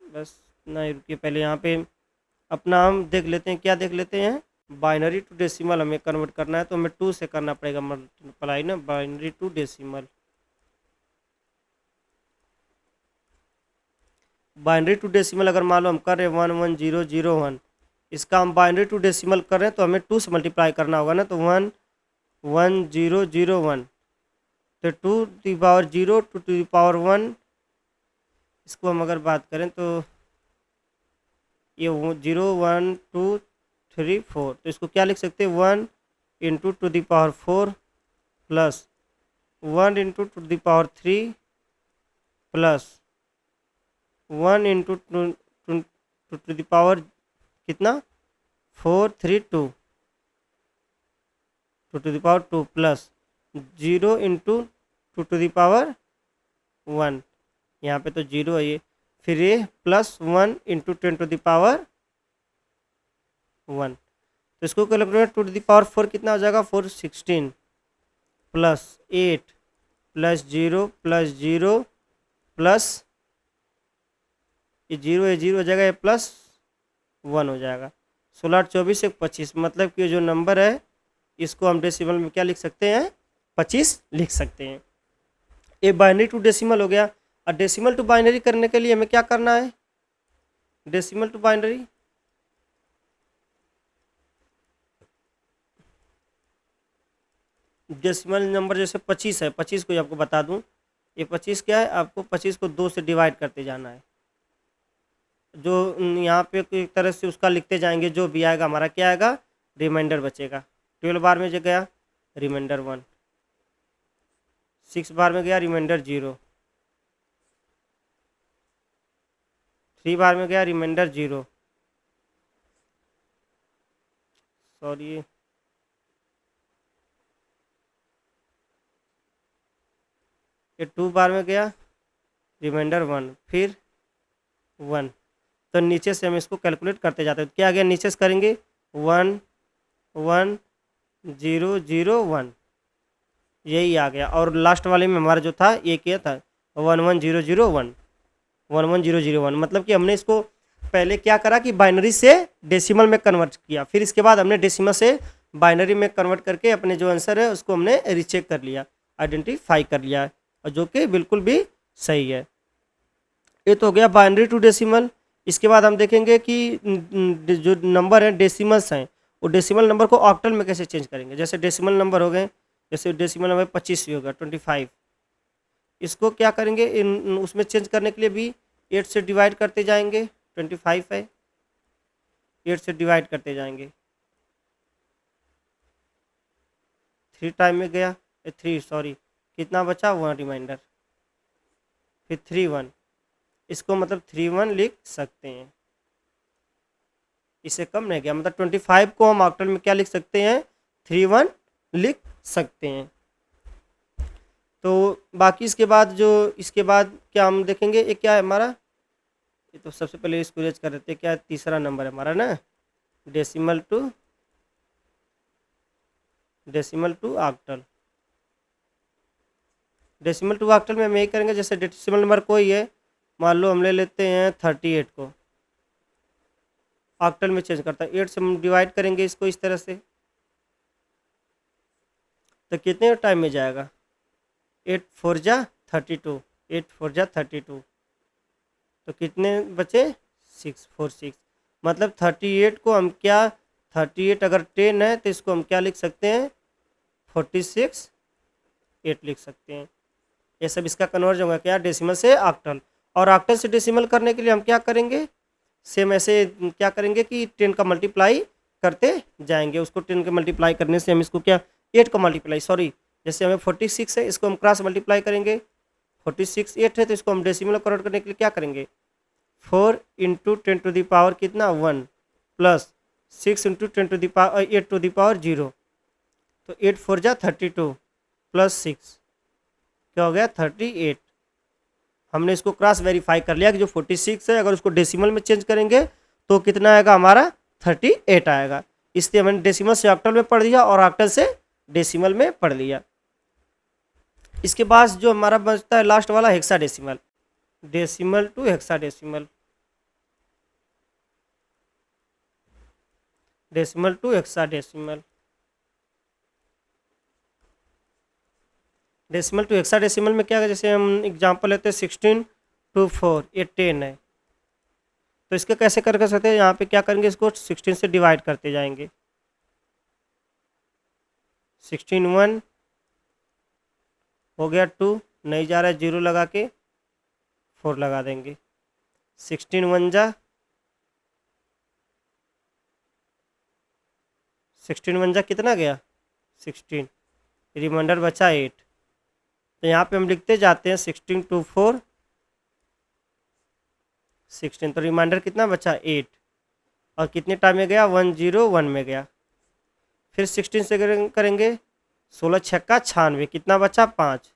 बस नहीं रुकिए, पहले यहाँ पे अपना हम देख लेते हैं, क्या देख लेते हैं, बाइनरी टू डेसिमल हमें कन्वर्ट करना है तो हमें 2 से करना पड़ेगा मल्टीप्लाई ना, binary to decimal. Binary to decimal अगर मान लो हम कर रहे हैं 1 1 0 0 1, इसका हम बाइनरी टू डेसिमल कर रहे हैं तो हमें 2 से मल्टीप्लाई करना होगा ना, तो 1 1 0 0 1, तो 2⁻0 2⁻1। इसको हम अगर बात करें तो ये 0 1 2 3 4, तो इसको क्या लिख सकते हैं, 1 into 2⁻4 plus 1 into 2⁻3 plus 1 into to the power कितना 4 3 2 to the power 2 plus 0 into to the power 1, यहाँ पे तो 0 है ये, फिर ये plus 1 into 10 to the power 1। तो इसको कैलकुलेट, टू द पावर 4 कितना हो जाएगा, 4 16 प्लस 8 प्लस 0 प्लस 0 प्लस ये 0 हो जाएगा, ये प्लस 1 हो जाएगा। 16 24 1 25, मतलब कि जो नंबर है इसको हम डेसिमल में क्या लिख सकते हैं, 25 लिख सकते हैं। ये बाइनरी टू डेसिमल हो गया। और डेसिमल टू बाइनरी करने के लिए हमें क्या करना है, decimal to binary decimal number जैसे 25 है, 25 को आपको बता दूं, ये 25 क्या है, आपको 25 को 2 से डिवाइड करते जाना है। जो यहाँ पे एक तरह से उसका लिखते जाएंगे, जो भी आएगा हमारा क्या आएगा, रिमाइंडर बचेगा। 12 बार में जो गया रिमाइंडर 1, 6 बार में गया रिमाइंडर 0, 3 बार में गया रिमाइंडर 0, सॉरी ये 2 बार में गया रिमाइंडर 1, फिर 1। तो नीचे से हम इसको कैलकुलेट करते जाते हैं, तो क्या आ गया, नीचे से करेंगे 1 1 0 0 1, यही आ गया। और लास्ट वाले में हमारा जो था ये क्या था, 1 1 0 0 1। 11001। मतलब कि हमने इसको पहले क्या करा कि बाइनरी से डेसिमल में कन्वर्ट किया, फिर इसके बाद हमने डेसिमल से बाइनरी में कन्वर्ट करके अपने जो आंसर है उसको हमने रीचेक कर लिया, आइडेंटिफाई कर लिया, और जो कि बिल्कुल भी सही है। ये तो हो गया बाइनरी टू डेसिमल। इसके बाद हम देखेंगे कि जो नंबर हैं डेसिमल्स हैं, वो डेसिमल नंबर को ऑक्टल में कैसे चेंज करेंगे। जैसे डेसिमल नंबर हो गए, जैसे डेसिमल नंबर 25 ही होगा 25, इसको क्या करेंगे उसमें चेंज करने के लिए भी 8 से डिवाइड करते जाएंगे। 25 है, 8 से डिवाइड करते जाएंगे, 3 टाइम में गया, 3 सॉरी कितना बचा 1 रिमाइंडर, फिर 3 1, इसको मतलब 3 1 लिख सकते हैं, इससे कम नहीं गया। मतलब 25 को हम ऑक्टल में क्या लिख सकते हैं 3 1 लिख सकते हैं। तो बाकी इसके बाद क्या हम देखेंगे, ये क्या है हमारा, ये तो सबसे पहले इसको रेज कर देते हैं, क्या तीसरा नंबर है हमारा ना, decimal to octal. Decimal to octal में हम यही करेंगे, जैसे डेसिमल नंबर कोई है, मान लो हम ले लेते हैं 38 को, ऑक्टल में चेंज करता है, 8 से हम डिवाइड करेंगे इसको इस तरह से, तो कितने टाइम में जाएगा, 8 4 जा 32, 8 4 जा 32, तो कितने बचे 6 4 6। मतलब 38 को हम क्या, 38 अगर 10 है तो इसको हम क्या लिख सकते हैं 46 8 लिख सकते हैं। ये सब इसका कन्वर्जन होगा क्या डेसिमल से ऑक्टल। और ऑक्टल से डेसिमल करने के लिए हम क्या करेंगे, सेम ऐसे क्या करेंगे कि 10 का मल्टीप्लाई करते जाएंगे, उसको 10 के मल्टीप्लाई करने से हम इसको क्या 8 का मल्टीप्लाई सॉरी, जैसे हमें 46 है इसको हम क्रॉस मल्टीप्लाई करेंगे, 46 8 है तो इसको हम डेसिमल में कन्वर्ट करने के लिए क्या करेंगे 4 इंटू 10 टू द पावर कितना 1 plus 6 into 10 to the power 8 to the power 0, तो 8 4 जा 32 प्लस 6 क्या हो गया 38। हमने इसको क्रॉस वेरीफाई कर लिया कि जो 46 है अगर उसको डेसिमल में चेंज करेंगे तो कितना आएगा हमारा 38 आएगा। इसलिए हमने डेसिमल से ऑक्टल में पढ़ लिया और ऑक्टल से डेसिमल में पढ़ लिया। इसके बाद जो हमारा बचता है लास्ट वाला hexadecimal, decimal to hexadecimal, decimal to hexadecimal, decimal to hexadecimal में क्या है, जैसे हम एग्जांपल लेते हैं 16 टू 4 ये 10 है, तो इसके कैसे कर सकते हैं, यहाँ पे क्या करेंगे इसको 16 से डिवाइड करते जाएंगे, 16 1 हो गया 2 नहीं जा रहा है 0 लगा के 4 लगा देंगे, 16 1 जा 16 1 जा कितना गया 16, रिमाइंडर बचा 8, तो यहाँ पे हम लिखते जाते हैं 16 टू 4 16, तो रिमाइंडर कितना बचा 8, और कितने टाइम में गया 101 में गया। फिर 16 से करेंगे 16 छक्का 96 कितना बचा 5,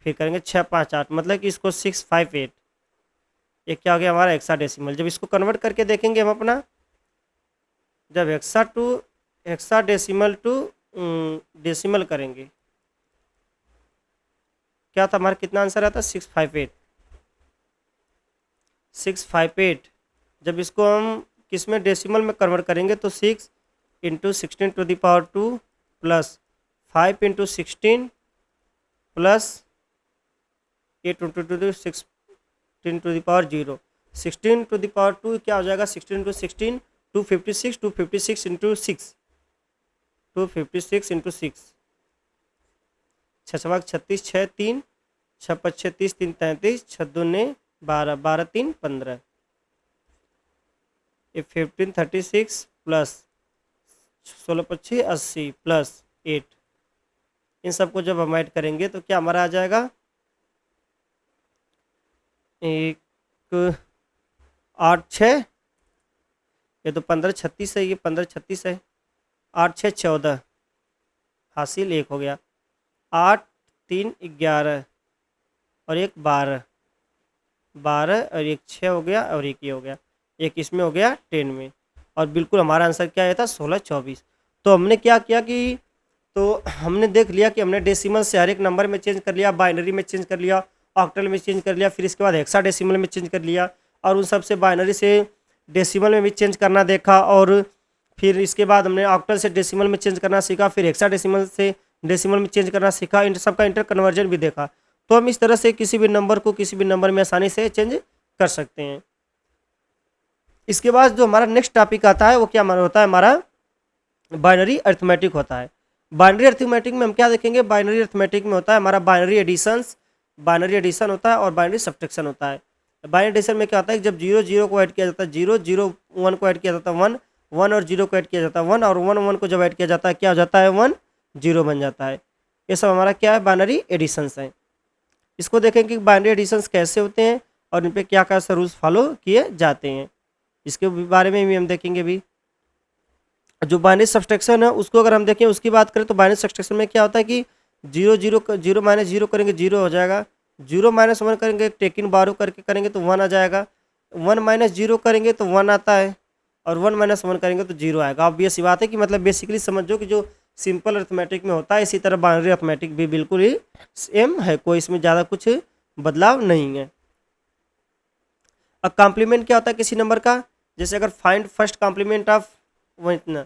फिर करेंगे 6 5 8, मतलब कि इसको 658, ये क्या हो गया हमारा हेक्साडेसिमल। जब इसको कन्वर्ट करके देखेंगे हम अपना, जब हेक्साडेसिमल टू डेसिमल करेंगे क्या था हमारा कितना आंसर आता 658। जब इसको हम किस में डेसिमल में कन्वर्ट करेंगे तो 6 into 16 to the power 2 plus 5 into 16 plus 8 into 16 to the power 0, 16 to the power 2 क्या हो जाएगा 16 इंटू 16 256, 256 इंटू 6 256 इंटू 6, 6 36 6 3 6 5 36 3 33 6 2 12 12 3 15, ये 1536 प्लस 16 25 80 प्लस 8, इन सबको जब हम ऐड करेंगे तो क्या हमारा आ जाएगा 1 8 6, ये तो 15 36 है, ये 15 36 है, 8 6 14 हासिल 1 हो गया, 8 3 11 और 1 12 12 और 1 6 हो गया और 1 ये हो गया, एक इसमें हो गया 10 में, और बिल्कुल हमारा आंसर क्या आया था 16 24। तो हमने क्या किया कि तो हमने देख लिया कि हमने डेसिमल से हर एक नंबर में चेंज कर लिया, बाइनरी में चेंज कर लिया, ऑक्टल में चेंज कर लिया, फिर इसके बाद हेक्साडेसिमल में चेंज कर लिया, और उन सब से बाइनरी से डेसिमल में भी चेंज करना देखा, और फिर इसके बाद हमने ऑक्टल से डेसिमल में चेंज करना सीखा, फिर हेक्साडेसिमल से डेसिमल में चेंज करना सीखा, इन सब का इंटर कन्वर्जन भी देखा। तो हम इस तरह से किसी भी नंबर को किसी भी नंबर में आसानी से चेंज कर सकते हैं। इसके बाद जो हमारा नेक्स्ट टॉपिक आता है वो क्या होता है, हमारा बाइनरी अरिथमेटिक होता है। बाइनरी अरिथमेटिक में हम क्या देखेंगे, बाइनरी अरिथमेटिक में होता है हमारा बाइनरी एडिशन होता है और बाइनरी सब्ट्रैक्शन होता है। बाइनरी एडिशन में क्या होता है, जब 0 0 को ऐड किया जाता है 0, 0 1 को ऐड किया जाता है 1, 1 और 0 को ऐड किया जाता है 1, और 1 1 को जब ऐड किया जाता है क्या हो जाता है 1 0 बन जाता है। ये सब हमारा क्या है, बाइनरी एडिशंस हैं। इसको देखें कि बाइनरी एडिशंस कैसे होते हैं और इन पर क्या क्या रूल्स फॉलो किए जाते हैं, इसके बारे में भी हम देखेंगे भी। जो बाइनरी सब्ट्रैक्शन है उसको अगर हम देखें, उसकी बात करें तो बाइनरी सब्ट्रैक्शन में क्या होता है कि 0 0 0 माइनस 0 करेंगे 0 हो जाएगा, 0 माइनस 1 करेंगे टेकिंग बारो करके करेंगे तो 1 आ जाएगा, 1 माइनस 0 करेंगे तो 1 आता है, और 1 माइनस 1 करेंगे तो 0 आएगा। अब ये सी बात है कि मतलब बेसिकली समझो कि जो सिंपल अरिथमेटिक में होता है इसी तरह बाइनरी अरिथमेटिक भी बिल्कुल ही सेम है, कोई इसमें ज़्यादा कुछ बदलाव नहीं है। अब कॉम्प्लीमेंट क्या होता है किसी नंबर का, जैसे अगर फाइंड फर्स्ट कॉम्प्लीमेंट ऑफ इतना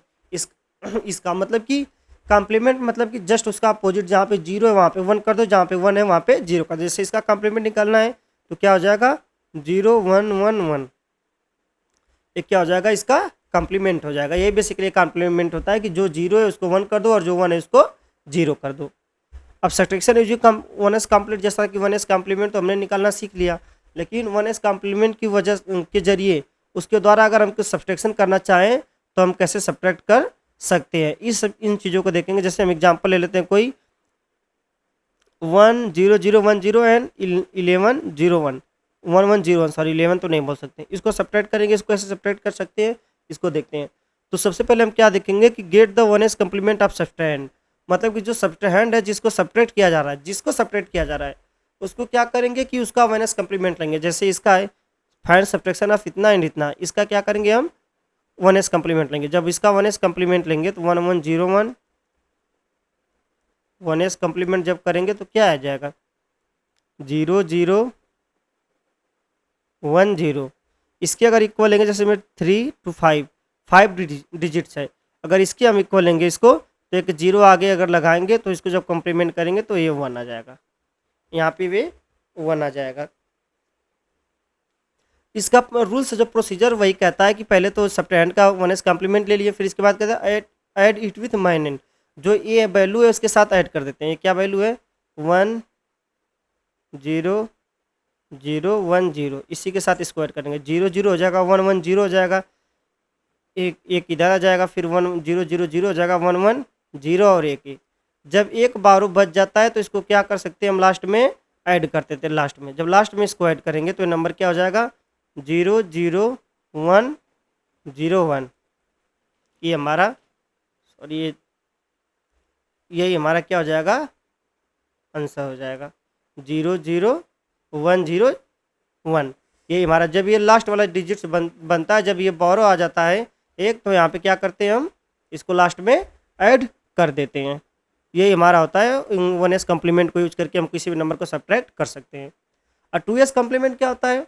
इसका मतलब कि कॉम्प्लीमेंट मतलब कि जस्ट उसका अपोजिट, जहाँ पे 0 है वहाँ पे 1 कर दो, जहाँ पे 1 है वहाँ पे 0 कर दो। जैसे इसका कॉम्प्लीमेंट निकालना है तो क्या हो जाएगा 0 1 1 1, एक क्या हो जाएगा इसका कॉम्प्लीमेंट हो जाएगा। ये बेसिकली कॉम्प्लीमेंट होता है कि जो 0 है उसको 1 कर दो और जो 1 है उसको 0 कर दो। अब सब्ट्रैक्शन यूजिंग 1s कॉम्प्लीमेंट, जैसा कि 1s कॉम्प्लीमेंट तो हमने निकालना सीख लिया, लेकिन 1s कॉम्प्लीमेंट की वजह के जरिए उसके द्वारा अगर हम सब्ट्रैक्शन करना चाहें तो हम कैसे सब्ट्रैक्ट कर सकते हैं, इन चीज़ों को देखेंगे। जैसे हम एग्जांपल ले लेते हैं, कोई 1 0 0 1 0 एंड 11 0 1 1 1 0 1, सॉरी 11 तो नहीं बोल सकते, इसको सब्ट्रैक्ट करेंगे। इसको कैसे सब्ट्रैक्ट कर सकते हैं इसको देखते हैं। तो सबसे पहले हम क्या देखेंगे कि get the 1s complement of subtrahend, मतलब कि जो सब्ट्रैंड है जिसको सब्ट्रैक्ट किया जा रहा है, उसको क्या करेंगे कि उसका 1s कॉम्प्लीमेंट लेंगे। जैसे इसका है फाइंड सब्ट्रैक्शन ऑफ इतना एंड इतना, इसका क्या करेंगे हम 1s कॉम्प्लीमेंट लेंगे। जब इसका 1s कॉम्प्लीमेंट लेंगे तो 1 1 0 1, 1s कॉम्प्लीमेंट जब करेंगे तो क्या आ जाएगा 0 0 1 0। इसके अगर इक्वल लेंगे, जैसे में 3 to 5 डिजिट्स है, अगर इसके हम इक्वल लेंगे इसको तो एक 0 आगे अगर लगाएंगे तो इसको जब कॉम्प्लीमेंट करेंगे तो ये 1 आ जाएगा, यहाँ पे भी 1 आ जाएगा। इसका रूल्स जो प्रोसीजर वही कहता है कि पहले तो सब्ट्रैंड का 1s कॉम्प्लीमेंट ले लिए, फिर इसके बाद कहता है ऐड इट विथ माइनस, जो ये वैल्यू है उसके साथ ऐड कर देते हैं। ये क्या वैल्यू है 1 0 0 1 0, इसी के साथ इसको ऐड करेंगे, 0 0 हो जाएगा, 1 1 0 हो जाएगा, एक इधर आ जाएगा, फिर 1 0 0 0 हो जाएगा, 1 1 0 और एक। जब एक बारो बच जाता है तो इसको क्या कर सकते हैं हम लास्ट में ऐड करते थे, लास्ट में जब लास्ट में इसको ऐड करेंगे तो नंबर क्या हो जाएगा 0 0 1 0 1। ये हमारा और यही हमारा क्या हो जाएगा आंसर हो जाएगा 0 0 1 0 1। ये हमारा जब ये लास्ट वाला डिजिट्स बनता है, जब ये बोरो आ जाता है एक, तो यहाँ पे क्या करते हैं हम इसको लास्ट में ऐड कर देते हैं। ये हमारा होता है 1s कॉम्प्लीमेंट को यूज करके हम किसी भी नंबर को सब्ट्रैक्ट कर सकते हैं। और 2s कॉम्प्लीमेंट क्या होता है,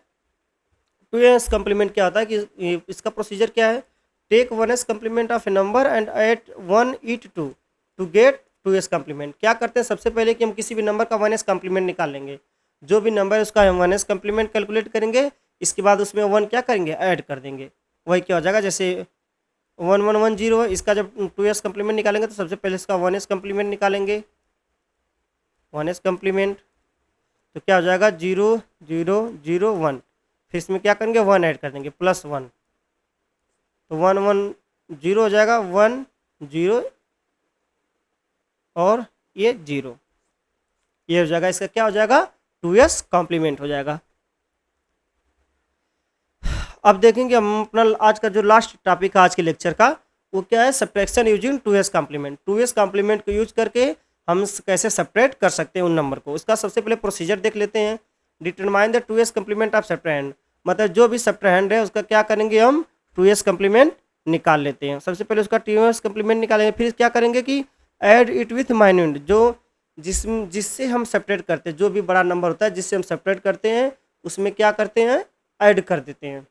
2s कॉम्प्लीमेंट क्या होता है कि इसका प्रोसीजर क्या है, take 1s complement of a number and add 1 it to get 2s complement. क्या करते हैं सबसे पहले कि हम किसी भी नंबर का 1s कॉम्प्लीमेंट निकाल लेंगे, जो भी नंबर है उसका हम 1s कॉम्प्लीमेंट कैलकुलेट करेंगे, इसके बाद उसमें 1 क्या करेंगे ऐड कर देंगे, वही क्या हो जाएगा। जैसे 1 1 1 0 है, इसका जब 2s कॉम्प्लीमेंट निकालेंगे तो सबसे पहले इसका 1s कॉम्प्लीमेंट निकालेंगे, 1s कॉम्प्लीमेंट तो क्या हो जाएगा 0 0 0 1, फिर इसमें क्या करेंगे 1 ऐड कर देंगे +1, तो 1 1 0 हो जाएगा, 1 0 और ये 0, ये हो जाएगा इसका क्या हो जाएगा 2s कॉम्प्लीमेंट हो जाएगा। अब देखेंगे हम अपना आज का जो लास्ट टॉपिक है आज के लेक्चर का, वो क्या है subtraction using 2s complement. 2s complement को यूज करके हम कैसे सब्ट्रैक्ट कर सकते हैं उन नंबर को, उसका सबसे पहले प्रोसीजर देख लेते हैं। Determine the 2s complement of subtrahend, मतलब जो भी सब्ट्रैंड है उसका क्या करेंगे हम 2s कॉम्प्लीमेंट निकाल लेते हैं। सबसे पहले उसका 2s कॉम्प्लीमेंट निकालेंगे, फिर क्या करेंगे कि ऐड इट विथ माइन्यूट, जो जिससे हम सेपरेट करते हैं, जो भी बड़ा नंबर होता है जिससे हम सेपरेट करते हैं उसमें क्या करते हैं, ऐड कर देते हैं।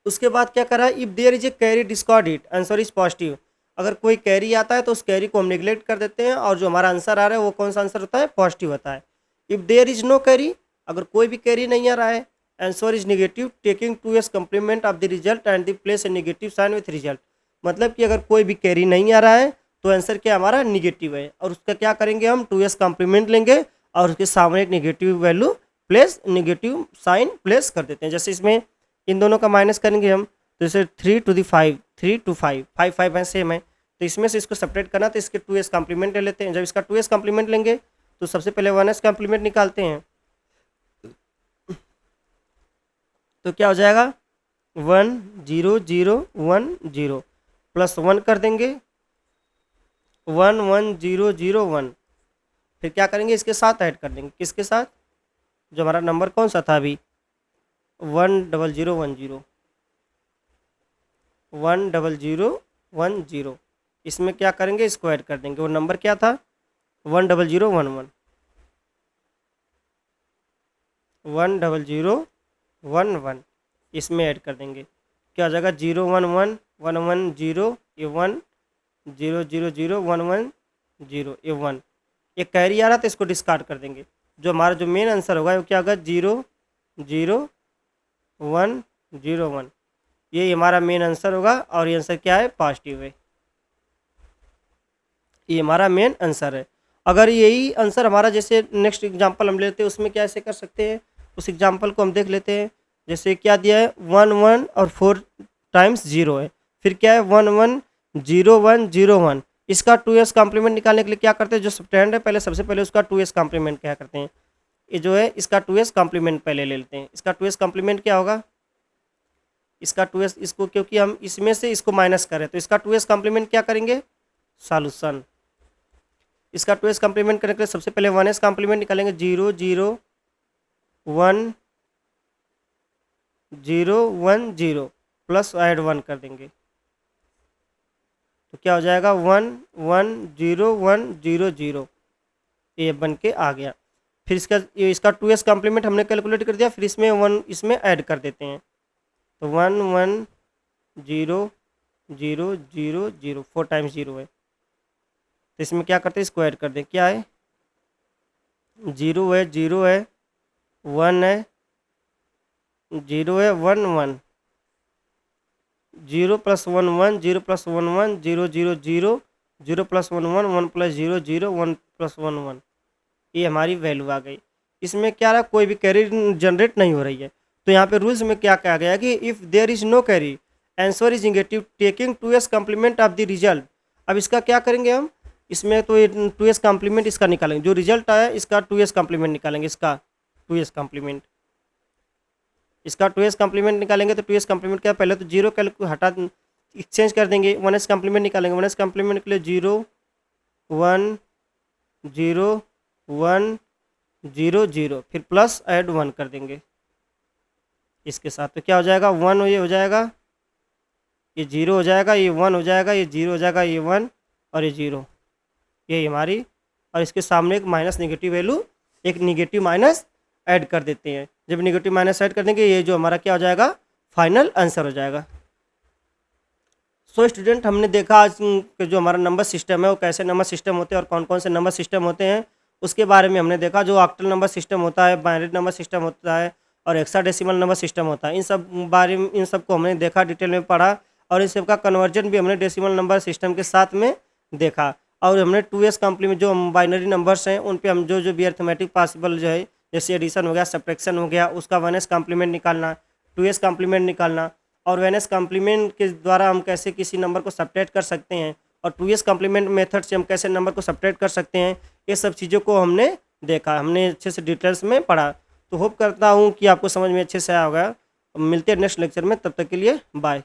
उसके बाद क्या करा, if there is a carry discard it, answer is positive. अगर कोई कैरी आता है तो उस कैरी को हम निगलेक्ट कर देते हैं और जो हमारा आंसर आ रहा है वो कौन सा आंसर होता है, पॉजिटिव होता है। If there is no carry, अगर कोई भी कैरी नहीं आ रहा है, answer is negative taking 2s complement of the result and the place a negative sign with result. मतलब कि अगर कोई भी कैरी नहीं आ रहा है तो आंसर क्या हमारा निगेटिव है, और उसका क्या करेंगे हम 2s कम्प्लीमेंट लेंगे और उसके सामने एक negative value place, negative sign place कर देते हैं। जैसे इसमें इन दोनों का माइनस करेंगे हम, तो जैसे 3 to the 5, 3 to 5, 5 5 है सेम है, तो इसमें से इसको सेपरेट करना तो इसके 2s कम्प्लीमेंट ले लेते हैं। जब इसका 2s कम्प्लीमेंट लेंगे तो सबसे पहले 1s कम्प्लीमेंट निकालते हैं, तो क्या हो जाएगा 1 0 0 1 0 प्लस 1 कर देंगे 1 1 0 0 1, फिर क्या करेंगे इसके साथ ऐड कर देंगे, किसके साथ, जो हमारा नंबर कौन सा था अभी 1 0 0 1 0, 1 0 0 1 0, इसमें क्या करेंगे इसको ऐड कर देंगे, वो नंबर क्या था 1 0 0 1 1, 1 0 0 1 1, इसमें ऐड कर देंगे, क्या हो जाएगा 0 1 1 1 1 0, ये 1 0 0 0 1 1 0, ये 1, ये कैरी आ रहा तो इसको डिस्कार्ड कर देंगे। जो हमारा जो मेन आंसर होगा वो क्या होगा 0 0 1 0 1, ये हमारा मेन आंसर होगा और ये आंसर क्या है पॉजिटिव है, ये हमारा मेन आंसर है। अगर यही आंसर हमारा, जैसे नेक्स्ट एग्जांपल हम लेते हैं उसमें क्या ऐसे कर सकते हैं, उस एग्जांपल को हम देख लेते हैं। जैसे क्या दिया है 1 1 और 4 टाइम्स 0 है, फिर क्या है 1 1 0 1 0 1, इसका 2s कॉम्प्लीमेंट निकालने के लिए क्या करते हैं, जो सब्ट्रैंड है पहले सबसे पहले उसका 2s कॉम्प्लीमेंट क्या करते हैं, ये जो है इसका 2s कॉम्प्लीमेंट पहले ले लेते हैं। इसका 2s कॉम्प्लीमेंट क्या होगा, इसका 2s, इसको क्योंकि हम इसमें से इसको माइनस करें तो इसका 2s कॉम्प्लीमेंट क्या करेंगे, सॉल्यूशन। इसका 2s कॉम्प्लीमेंट करने के लिए सबसे पहले 1s कॉम्प्लीमेंट निकालेंगे, 0 0 1 0 1 0 प्लस ऐड 1 कर देंगे, तो क्या हो जाएगा 1 1 0 1 0 0, ये बन के आ गया। फिर इसका 2s कॉम्प्लीमेंट हमने कैलकुलेट कर दिया, फिर इसमें 1 इसमें ऐड कर देते हैं, तो 1 1 0 0 0 0, 4 टाइम्स 0 है, तो इसमें क्या करते हैं इसको ऐड कर दें, क्या है 0 है 0 है 1 है 0 है 1 1, 0 plus 1 1 0 plus 1 1 0 0 0 0 plus 1 1 1 plus 0 0 1 plus 1 1, ये हमारी वैल्यू आ गई। इसमें क्या रहा, कोई भी कैरी जनरेट नहीं हो रही है, तो यहाँ पे रूल्स में क्या कहा गया कि if there is no carry answer is negative taking 2s complement of the result. अब इसका क्या करेंगे हम, इसमें तो ये 2s कम्प्लीमेंट इसका निकालेंगे, जो रिजल्ट आया इसका 2s कम्प्लीमेंट निकालेंगे, इसका 2s कम्प्लीमेंट, इसका 2s कम्प्लीमेंट निकालेंगे, तो 2s कम्प्लीमेंट क्या, पहले तो 0 कैलकुलेट हटा एक्सचेंज कर देंगे, 1s कम्प्लीमेंट निकालेंगे, 1s कम्प्लीमेंट के लिए 0 1 0 1 0 0, फिर प्लस ऐड 1 कर देंगे इसके साथ, तो क्या हो जाएगा 1, ये हो जाएगा, ये 0 हो जाएगा, ये 1 हो जाएगा, ये 0 हो जाएगा, ये 1 और ये 0, ये हमारी, और इसके सामने एक माइनस नेगेटिव वैल्यू, एक नेगेटिव माइनस ऐड कर देते हैं। जब नेगेटिव माइनस ऐड कर देंगे ये जो हमारा क्या हो जाएगा फाइनल आंसर हो जाएगा। सो स्टूडेंट, हमने देखा आज कि जो हमारा नंबर सिस्टम है वो कैसे नंबर सिस्टम होते हैं और कौन कौन से नंबर सिस्टम होते हैं उसके बारे में हमने देखा। जो ऑक्टल नंबर सिस्टम होता है, बाइनरी नंबर सिस्टम होता है और हेक्साडेसिमल नंबर सिस्टम होता है, इन सब बारे में, इन सब को हमने देखा, डिटेल में पढ़ा, और इन सब का कन्वर्जन भी हमने डेसिमल नंबर सिस्टम के साथ में देखा। और हमने 2s कॉम्प्लीमेंट जो बाइनरी नंबर्स हैं उन पे हम जो भी अरिथमेटिक पॉसिबल जो है, जैसे एडिशन हो गया, सब्ट्रैक्शन हो गया, उसका 1s कॉम्प्लीमेंट निकालना, 2s कॉम्प्लीमेंट निकालना, और 1s कॉम्प्लीमेंट के द्वारा हम कैसे किसी नंबर को सब्ट्रैक्ट कर सकते हैं, और 2s कॉम्प्लीमेंट मेथड से हम कैसे नंबर को सब्ट्रैक्ट कर सकते हैं, ये सब चीज़ों को हमने देखा, हमने अच्छे से डिटेल्स में पढ़ा। तो होप करता हूँ कि आपको समझ में अच्छे से आया होगा। मिलते हैं नेक्स्ट लेक्चर में, तब तक के लिए बाय।